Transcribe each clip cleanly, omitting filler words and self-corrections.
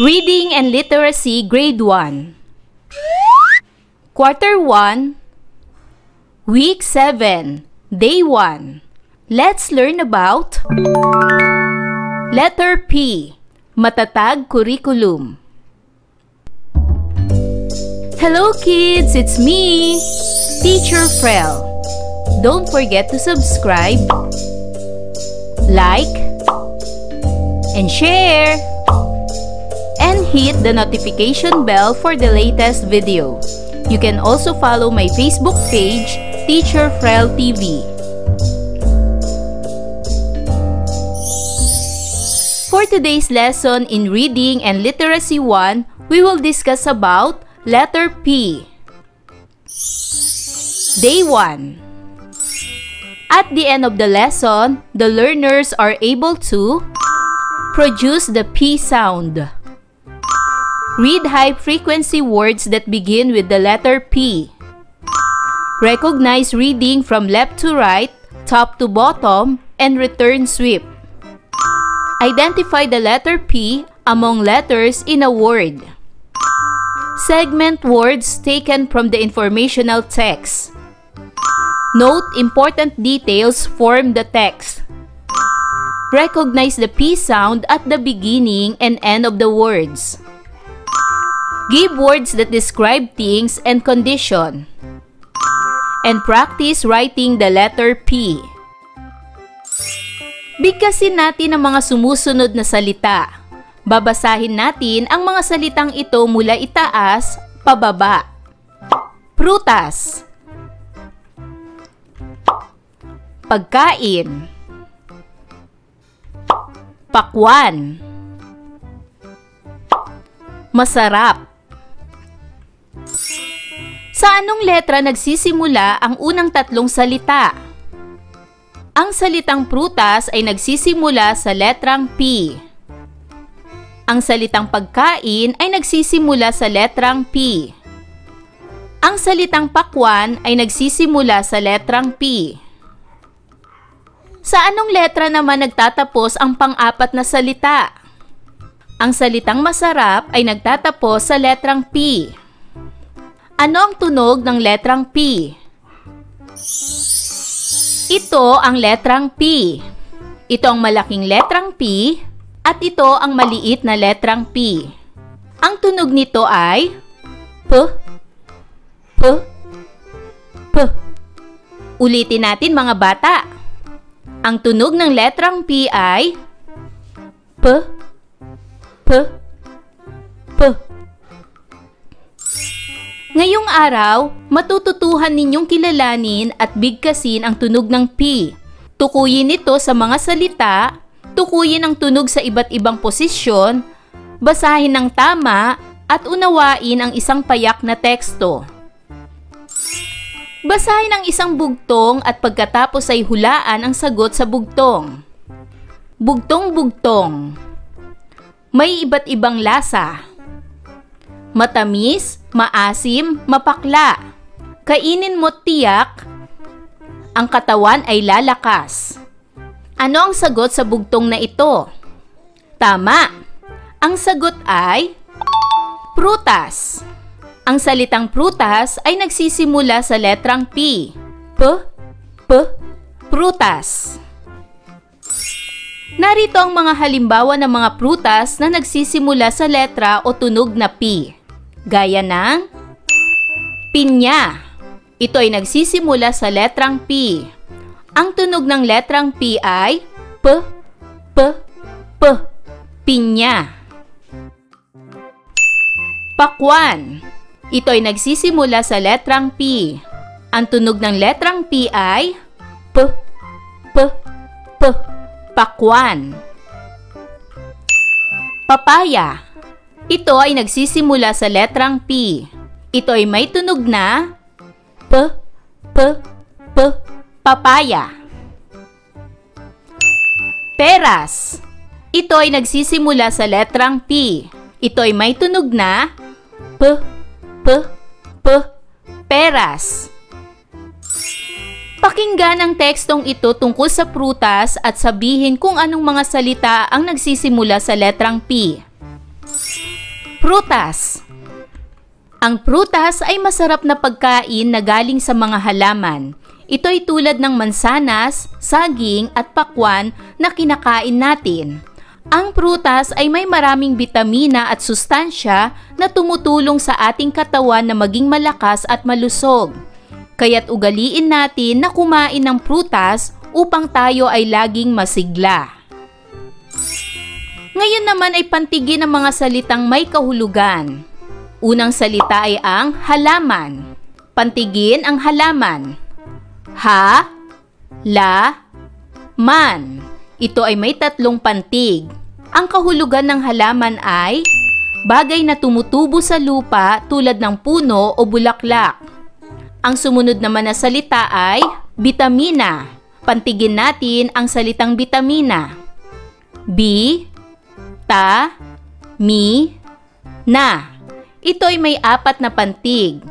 Reading and Literacy Grade 1 Quarter 1 Week 7 Day 1 Let's learn about Letter P. Matatag Curriculum. Hello kids, it's me, Teacher Frel. Don't forget to subscribe, like, and share, and hit the notification bell for the latest video. You can also follow my Facebook page, Teacher Frel TV. For today's lesson in Reading and Literacy 1, we will discuss about Letter P. Day 1. At the end of the lesson, the learners are able to produce the P sound. Read high-frequency words that begin with the letter P. Recognize reading from left to right, top to bottom, and return sweep. Identify the letter P among letters in a word. Segment words taken from the informational text. Note important details form the text. Recognize the P sound at the beginning and end of the words. Give words that describe things and condition. And practice writing the letter P. Bigkasin natin ang mga sumusunod na salita. Babasahin natin ang mga salitang ito mula itaas, pababa. Prutas. Pagkain. Pakwan. Masarap. Sa anong letra nagsisimula ang unang tatlong salita? Ang salitang prutas ay nagsisimula sa letrang P. Ang salitang pagkain ay nagsisimula sa letrang P. Ang salitang pakwan ay nagsisimula sa letrang P. Sa anong letra naman nagtatapos ang pang-apat na salita? Ang salitang masarap ay nagtatapos sa letrang P. Ano ang tunog ng letrang P? Ito ang letrang P. Ito ang malaking letrang P at ito ang maliit na letrang P. Ang tunog nito ay P, P, P. Ulitin natin mga bata. Ang tunog ng letrang P ay P, P, P. Ngayong araw, matututuhan ninyong kilalanin at bigkasin ang tunog ng P. Tukuyin ito sa mga salita, tukuyin ang tunog sa iba't ibang posisyon, basahin ng tama, at unawain ang isang payak na teksto. Basahin ang isang bugtong at pagkatapos ay hulaan ang sagot sa bugtong. Bugtong-bugtong. May iba't ibang lasa. Matamis, maasim, mapakla. Kainin mo tiyak, ang katawan ay lalakas. Ano ang sagot sa bugtong na ito? Tama! Ang sagot ay prutas. Ang salitang prutas ay nagsisimula sa letrang P. P, P, prutas. Narito ang mga halimbawa ng mga prutas na nagsisimula sa letra o tunog na P. Gaya ng pinya. Ito ay nagsisimula sa letrang P. Ang tunog ng letrang P ay P, P, P. Pinya. Pakwan. Ito ay nagsisimula sa letrang P. Ang tunog ng letrang P ay P, P, P. Pakwan. Papaya. Ito ay nagsisimula sa letrang P. Ito ay may tunog na P, P, P. Papaya. Peras. Ito ay nagsisimula sa letrang P. Ito ay may tunog na P, P, P. Peras. Pakinggan ang tekstong ito tungkol sa prutas at sabihin kung anong mga salita ang nagsisimula sa letrang P. Prutas. Ang prutas ay masarap na pagkain na galing sa mga halaman. Ito ay tulad ng mansanas, saging at pakwan na kinakain natin. Ang prutas ay may maraming bitamina at sustansya na tumutulong sa ating katawan na maging malakas at malusog. Kaya't ugaliin natin na kumain ng prutas upang tayo ay laging masigla. Ngayon naman ay pantigin ang mga salitang may kahulugan. Unang salita ay ang halaman. Pantigin ang halaman. Ha, la, man. Ito ay may tatlong pantig. Ang kahulugan ng halaman ay bagay na tumutubo sa lupa tulad ng puno o bulaklak. Ang sumunod naman na salita ay bitamina. Pantigin natin ang salitang bitamina. Bi, ta, mi, na. Ito ay may 4 na pantig.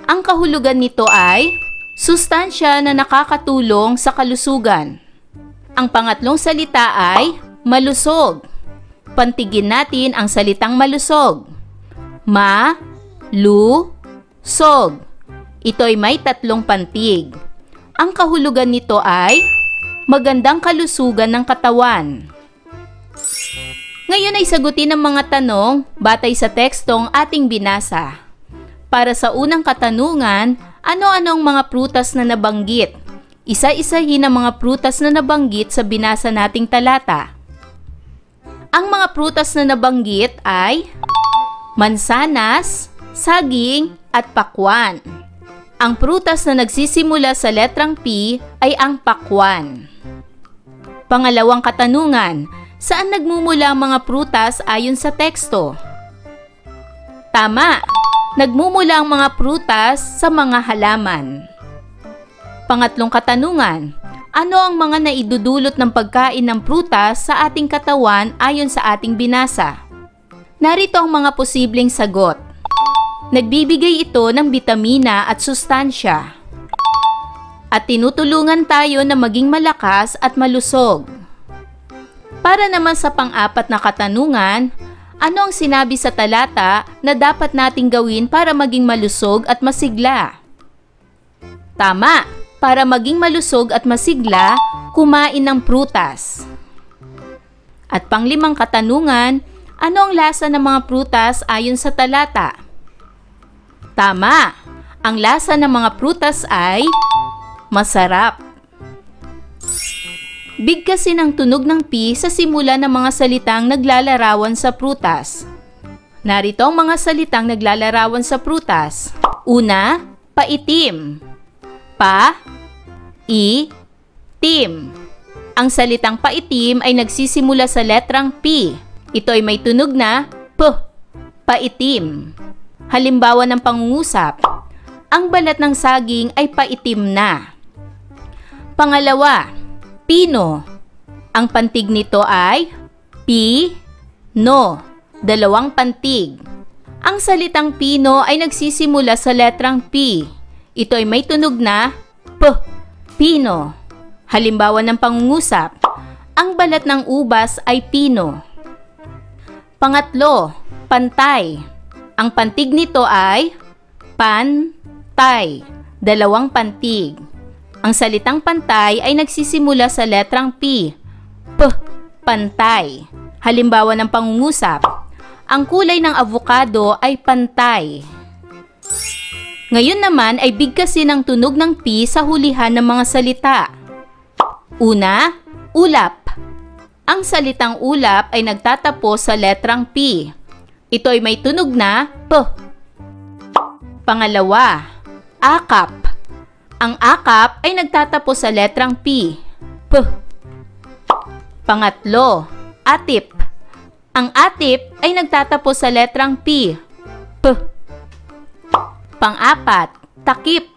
Ang kahulugan nito ay sustansya na nakakatulong sa kalusugan. Ang pangatlong salita ay malusog. Pantigin natin ang salitang malusog. Ma, lu, sog. Ito ay may 3 pantig. Ang kahulugan nito ay magandang kalusugan ng katawan. Ngayon ay sagutin ang mga tanong batay sa tekstong ating binasa. Para sa unang katanungan, ano-ano ang mga prutas na nabanggit? Isa-isahin ang mga prutas na nabanggit sa binasa nating talata. Ang mga prutas na nabanggit ay mansanas, saging, at pakwan. Ang prutas na nagsisimula sa letrang P ay ang pakwan. Pangalawang katanungan, saan nagmumula ang mga prutas ayon sa teksto? Tama! Nagmumula ang mga prutas sa mga halaman. Pangatlong katanungan, ano ang mga naidudulot ng pagkain ng prutas sa ating katawan ayon sa ating binasa? Narito ang mga posibleng sagot. Nagbibigay ito ng bitamina at sustansya. At tinutulungan tayo na maging malakas at malusog. Para naman sa pang-4 na katanungan, ano ang sinabi sa talata na dapat nating gawin para maging malusog at masigla? Tama! Para maging malusog at masigla, kumain ng prutas. At pang-5 katanungan, ano ang lasa ng mga prutas ayon sa talata? Tama! Ang lasa ng mga prutas ay masarap. Bigkasin ang tunog ng P sa simula ng mga salitang naglalarawan sa prutas. Narito ang mga salitang naglalarawan sa prutas. Una, paitim. Pa, i, tim. Ang salitang paitim ay nagsisimula sa letrang P. Ito ay may tunog na P, paitim. Halimbawa ng pangungusap, ang balat ng saging ay paitim na. Pangalawa, pino. Ang pantig nito ay pi, no. 2 pantig. Ang salitang pino ay nagsisimula sa letrang P. Ito ay may tunog na P, pino. Halimbawa ng pangungusap, ang balat ng ubas ay pino. Pangatlo, pantay. Ang pantig nito ay pan-tay. 2 pantig. Ang salitang pantay ay nagsisimula sa letrang P. P, pantay. Halimbawa ng pangungusap, ang kulay ng avocado ay pantay. Ngayon naman ay bigkasin ang tunog ng P sa hulihan ng mga salita. Una, ulap. Ang salitang ulap ay nagtatapos sa letrang P. Ito ay may tunog na P. Pangalawa, akap. Ang akap ay nagtatapos sa letrang P. P. Pangatlo, atip. Ang atip ay nagtatapos sa letrang P. P. Pang-4, takip.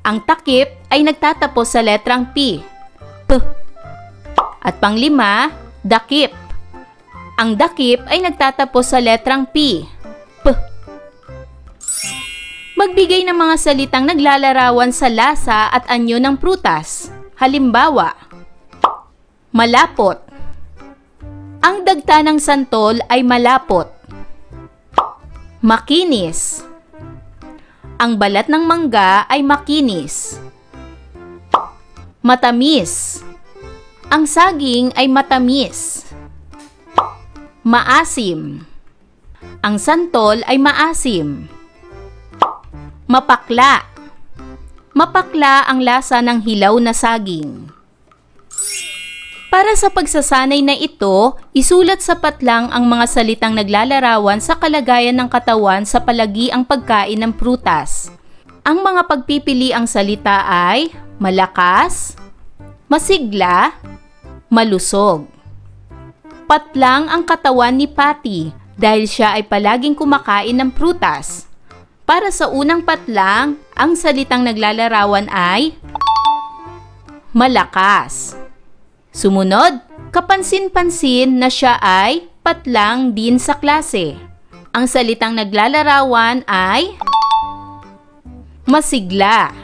Ang takip ay nagtatapos sa letrang P. P. At pang-5, dakip. Ang dakip ay nagtatapos sa letrang P. P. Magbigay ng mga salitang naglalarawan sa lasa at anyo ng prutas. Halimbawa, malapot. Ang dagta ng santol ay malapot. Makinis. Ang balat ng mangga ay makinis. Matamis. Ang saging ay matamis. Maasim. Ang santol ay maasim. Mapakla. Mapakla ang lasa ng hilaw na saging. Para sa pagsasanay na ito, isulat sa patlang ang mga salitang naglalarawan sa kalagayan ng katawan sa palagiang pagkain ng prutas. Ang mga pagpipiliang salita ay malakas, masigla, malusog. Patlang ang katawan ni Patty dahil siya ay palaging kumakain ng prutas. Para sa unang patlang, ang salitang naglalarawan ay malakas. Sumunod, kapansin-pansin na siya ay patlang din sa klase. Ang salitang naglalarawan ay masigla.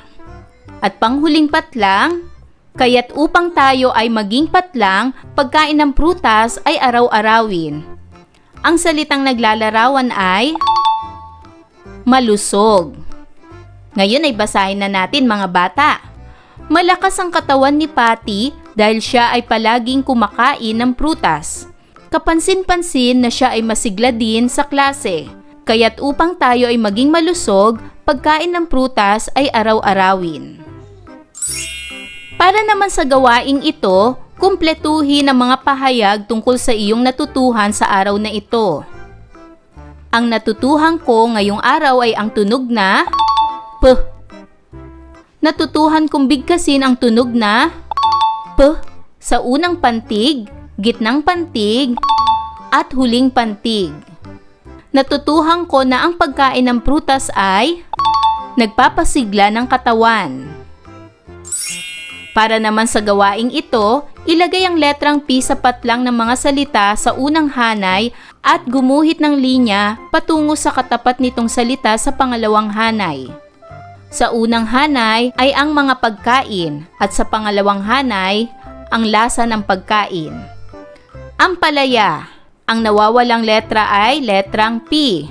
At panghuling patlang, kaya't upang tayo ay maging patlang, pagkain ng prutas ay araw-arawin. Ang salitang naglalarawan ay malusog. Ngayon ay basahin na natin mga bata. Malakas ang katawan ni Patty dahil siya ay palaging kumakain ng prutas. Kapansin-pansin na siya ay masigla din sa klase. Kaya't upang tayo ay maging malusog, pagkain ng prutas ay araw-arawin. Para naman sa gawaing ito, kumpletuhin ang mga pahayag tungkol sa iyong natutuhan sa araw na ito. Ang natutuhan ko ngayong araw ay ang tunog na P. Natutuhan kong bigkasin ang tunog na P sa unang pantig, gitnang pantig, at huling pantig. Natutuhan ko na ang pagkain ng prutas ay nagpapasigla ng katawan. Para naman sa gawaing ito, ilagay ang letrang P sa patlang ng mga salita sa unang hanay at gumuhit ng linya patungo sa katapat nitong salita sa pangalawang hanay. Sa unang hanay ay ang mga pagkain at sa pangalawang hanay, ang lasa ng pagkain. Ampalaya. Ang nawawalang letra ay letrang P.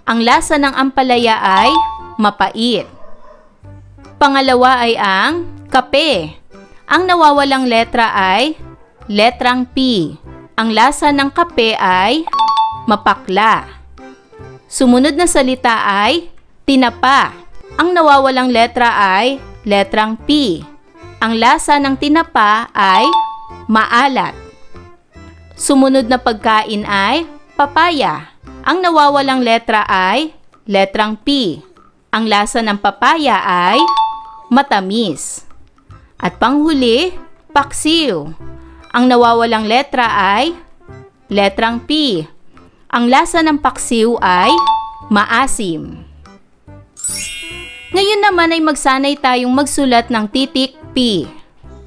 Ang lasa ng ampalaya ay mapait. Pangalawa ay ang kape. Ang nawawalang letra ay letrang P. Ang lasa ng kape ay mapakla. Sumunod na salita ay tinapa. Ang nawawalang letra ay letrang P. Ang lasa ng tinapa ay maalat. Sumunod na pagkain ay papaya. Ang nawawalang letra ay letrang P. Ang lasa ng papaya ay matamis. At panghuli, paksiw. Ang nawawalang letra ay letrang P. Ang lasa ng paksiw ay maasim. Ngayon naman ay magsanay tayong magsulat ng titik P.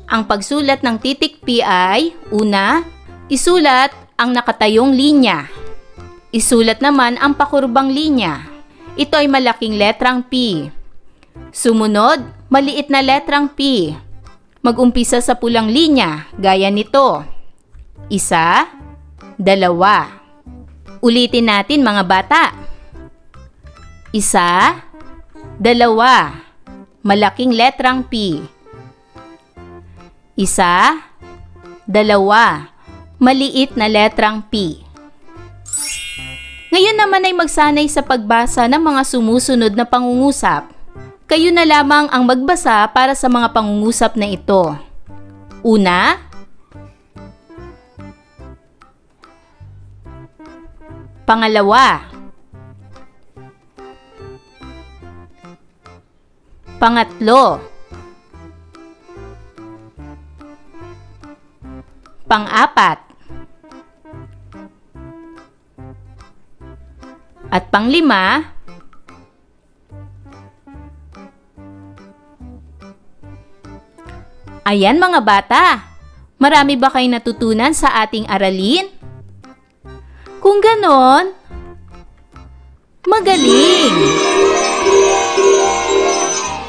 Ang pagsulat ng titik P ay, una, isulat ang nakatayong linya. Isulat naman ang pakurbang linya. Ito ay malaking letrang P. Sumunod, maliit na letrang P. Mag-umpisa sa pulang linya, gaya nito. Isa, dalawa. Ulitin natin mga bata. Isa, dalawa. Malaking letrang P. Isa, dalawa. Maliit na letrang P. Ngayon naman ay magsanay sa pagbasa ng mga sumusunod na pangungusap. Kayo na lamang ang magbasa para sa mga pangungusap na ito. Una, pangalawa, pangatlo, pang-apat, at pang-lima, ayan mga bata, marami ba kayong natutunan sa ating aralin? Kung ganon, magaling!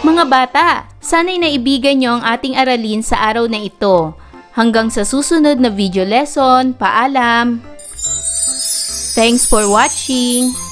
Mga bata, sana'y naibigan nyo ang ating aralin sa araw na ito. Hanggang sa susunod na video lesson, paalam! Thanks for watching!